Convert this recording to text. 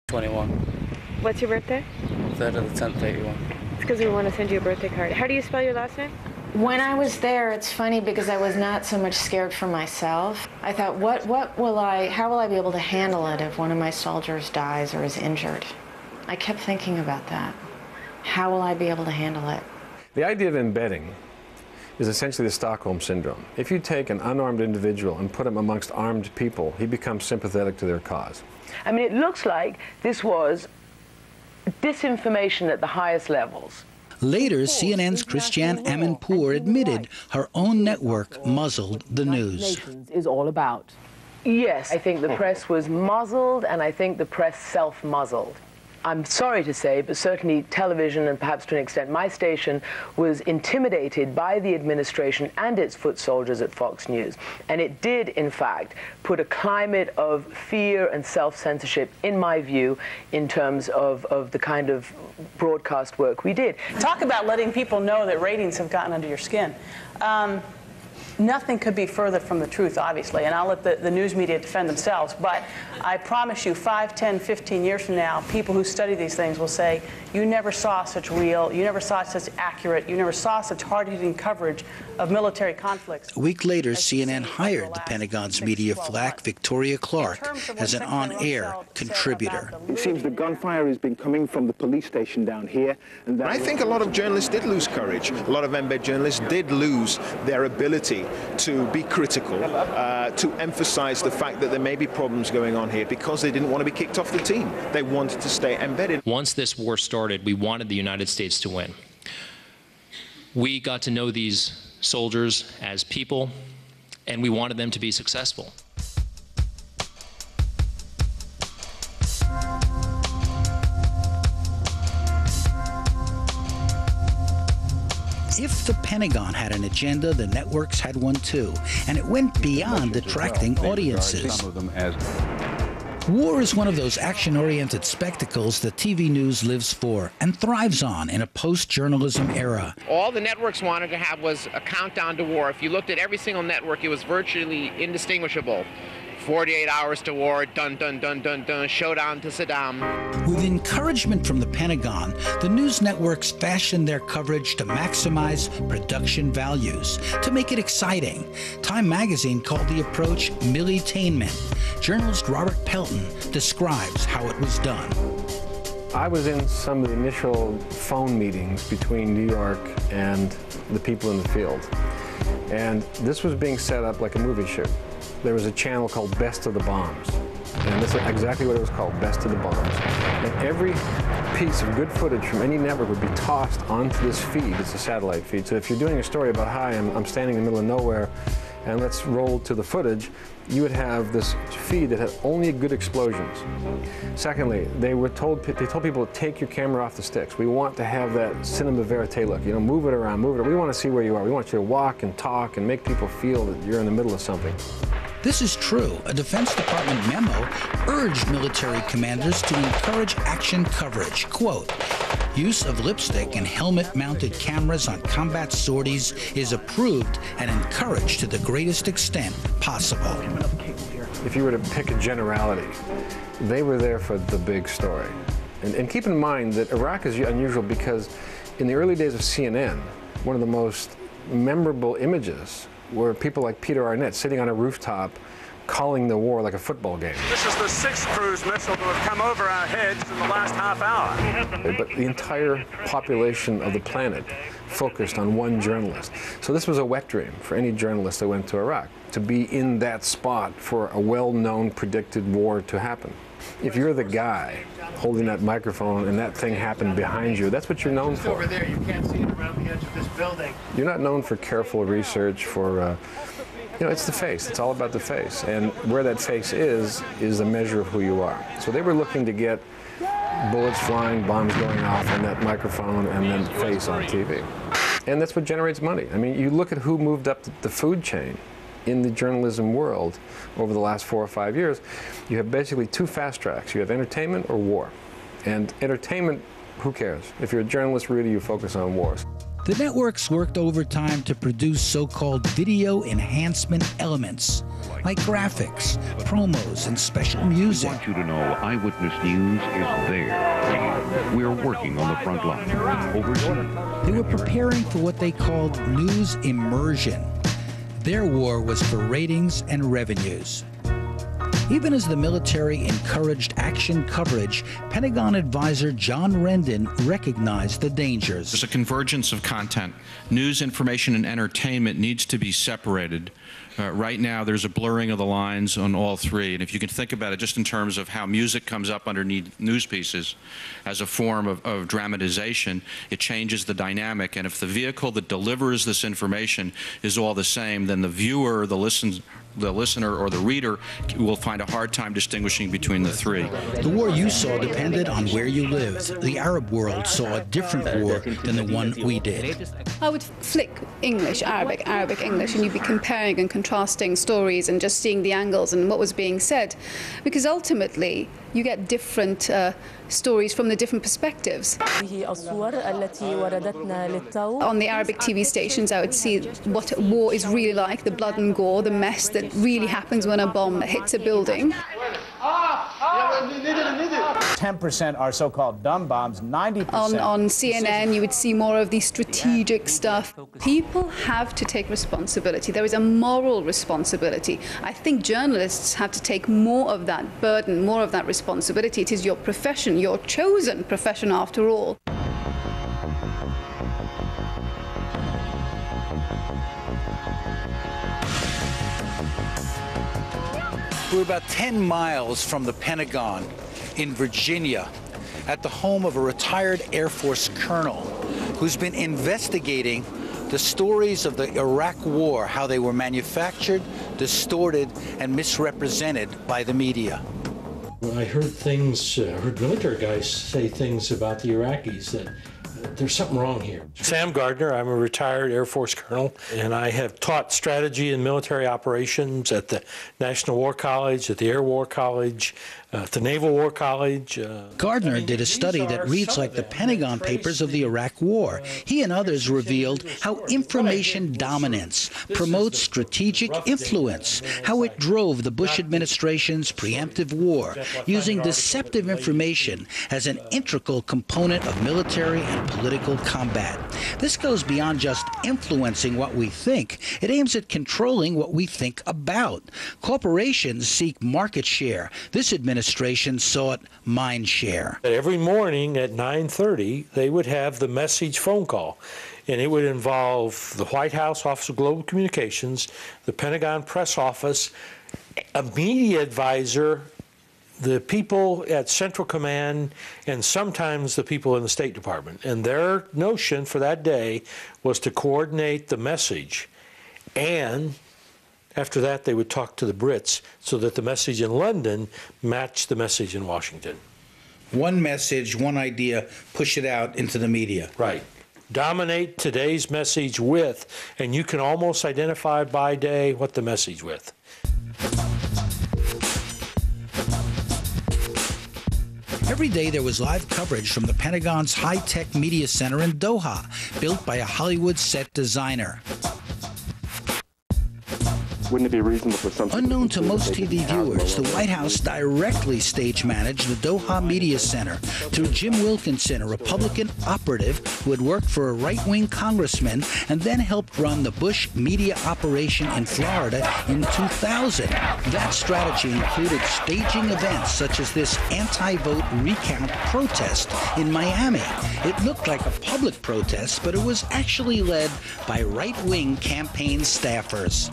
21. What's your birthday? 3rd of the 10th, 81. It's because we want to send you a birthday card. How do you spell your last name? When I was there, it's funny because I was not so much scared for myself. I thought, how will I be able to handle it if one of my soldiers dies or is injured? I kept thinking about that. How will I be able to handle it? The idea of embedding is essentially the Stockholm Syndrome. If you take an unarmed individual and put him amongst armed people, he becomes sympathetic to their cause. I mean, it looks like this was disinformation at the highest levels. Later, CNN's Christiane Amanpour admitted her own network muzzled the news. Is all about. Yes, I think the press was muzzled, and I think the press self-muzzled. I'm sorry to say, but certainly television, and perhaps to an extent my station, was intimidated by the administration and its foot soldiers at Fox News. And it did, in fact, put a climate of fear and self-censorship, in my view, in terms of the kind of broadcast work we did. Talk about letting people know that ratings have gotten under your skin. Nothing could be further from the truth, obviously, and I'll let the news media defend themselves, but I promise you 5, 10, 15 years from now, people who study these things will say, you never saw such real, you never saw such accurate, you never saw such hard-hitting coverage of military conflicts. A week later, CNN hired the Pentagon's media flack, Victoria Clark, as an on-air contributor. It seems the gunfire has been coming from the police station down here. And I think a lot of journalists did lose courage. A lot of embed journalists did lose their ability to be critical, to emphasize the fact that there may be problems going on here because they didn't want to be kicked off the team. They wanted to stay embedded. Once this war started, we wanted the United States to win. We got to know these soldiers as people, and we wanted them to be successful. If the Pentagon had an agenda, the networks had one too, and it went beyond attracting audiences. War is one of those action-oriented spectacles that TV news lives for and thrives on in a post-journalism era. All the networks wanted to have was a countdown to war. If you looked at every single network, it was virtually indistinguishable. 48 hours to war, dun, dun, dun, dun, dun, showdown to Saddam. With encouragement from the Pentagon, the news networks fashioned their coverage to maximize production values, to make it exciting. Time magazine called the approach militainment. Journalist Robert Pelton describes how it was done. I was in some of the initial phone meetings between New York and the people in the field. And this was being set up like a movie shoot. There was a channel called Best of the Bombs. And this is exactly what it was called, Best of the Bombs. And every piece of good footage from any network would be tossed onto this feed. It's a satellite feed. So if you're doing a story about, hi, I'm standing in the middle of nowhere, and let's roll to the footage, you would have this feed that had only good explosions. Secondly, they told people to take your camera off the sticks. We want to have that cinema verite look. You know, move it around, move it around. We want to see where you are. We want you to walk and talk and make people feel that you're in the middle of something. This is true. A Defense Department memo urged military commanders to encourage action coverage. Quote, use of lipstick and helmet-mounted cameras on combat sorties is approved and encouraged to the greatest extent possible. If you were to pick a generality, they were there for the big story. And keep in mind that Iraq is unusual because in the early days of CNN, one of the most memorable images were people like Peter Arnett sitting on a rooftop calling the war like a football game. This is the 6th cruise missile to have come over our heads in the last half hour. But the entire population of the planet focused on one journalist. So this was a wet dream for any journalist that went to Iraq, to be in that spot for a well-known, predicted war to happen. If you're the guy holding that microphone and that thing happened behind you, that's what you're known for. Over there, you can't see it around the edge of this building. You're not known for careful research, for, you know, it's the face. It's all about the face. And where that face is a measure of who you are. So they were looking to get bullets flying, bombs going off, and that microphone and then face on TV. And that's what generates money. I mean, you look at who moved up the food chain in the journalism world over the last 4 or 5 years. You have basically 2 fast tracks. You have entertainment or war. And entertainment, who cares? If you're a journalist, really, you focus on wars. The networks worked overtime to produce so-called video enhancement elements, like graphics, promos, and special music. We want you to know Eyewitness News is there. We're working on the front line, overseas. They were preparing for what they called news immersion. Their war was for ratings and revenues. Even as the military encouraged action coverage, Pentagon advisor John Rendon recognized the dangers. There's a convergence of content. News, information, and entertainment needs to be separated. Right now, there's a blurring of the lines on all three. And if you can think about it just in terms of how music comes up underneath news pieces as a form of dramatization, it changes the dynamic. And if the vehicle that delivers this information is all the same, then the viewer, the listener, or the reader will find a hard time distinguishing between the three. The war you saw depended on where you lived. The Arab world saw a different war than the one we did. I would flick English, Arabic, English, and you'd be comparing and contrasting stories and just seeing the angles and what was being said. Because ultimately, you get different stories from the different perspectives. On the Arabic TV stations, I would see what war is really like, the blood and gore, the mess that really happens when a bomb hits a building. 10% are so-called dumb bombs, 90%. On CNN, you would see more of the strategic stuff. People have to take responsibility. There is a moral responsibility. I think journalists have to take more of that burden, more of that responsibility. It is your profession, your chosen profession after all. We're about 10 miles from the Pentagon in Virginia, at the home of a retired Air Force colonel who's been investigating the stories of the Iraq War, how they were manufactured, distorted, and misrepresented by the media. I heard heard military guys say things about the Iraqis that there's something wrong here. Sam Gardner, I'm a retired Air Force colonel, and I have taught strategy in military operations at the National War College, at the Air War College, at the Naval War College. Gardner did a study that reads like the Pentagon Papers of the Iraq War. He and others revealed how information dominance promotes strategic influence, how it drove the Bush administration's preemptive war, using deceptive information as an integral component of military and political combat. This goes beyond just influencing what we think. It aims at controlling what we think about. Corporations seek market share. This administration sought mind share. Every morning at 9:30, they would have the message phone call, and it would involve the White House Office of Global Communications, the Pentagon Press Office, a media advisor, the people at Central Command, and sometimes the people in the State Department. And their notion for that day was to coordinate the message. And after that, they would talk to the Brits so that the message in London matched the message in Washington. One message, one idea, push it out into the media. Right. Dominate today's message with, and you can almost identify by day what the message with. Every day there was live coverage from the Pentagon's high-tech media center in Doha, built by a Hollywood set designer. Wouldn't it be reasonable for some... Unknown to most TV viewers, the White House directly stage-managed the Doha Media Center through Jim Wilkinson, a Republican operative who had worked for a right-wing congressman and then helped run the Bush media operation in Florida in 2000. That strategy included staging events such as this anti-vote recount protest in Miami. It looked like a public protest, but it was actually led by right-wing campaign staffers.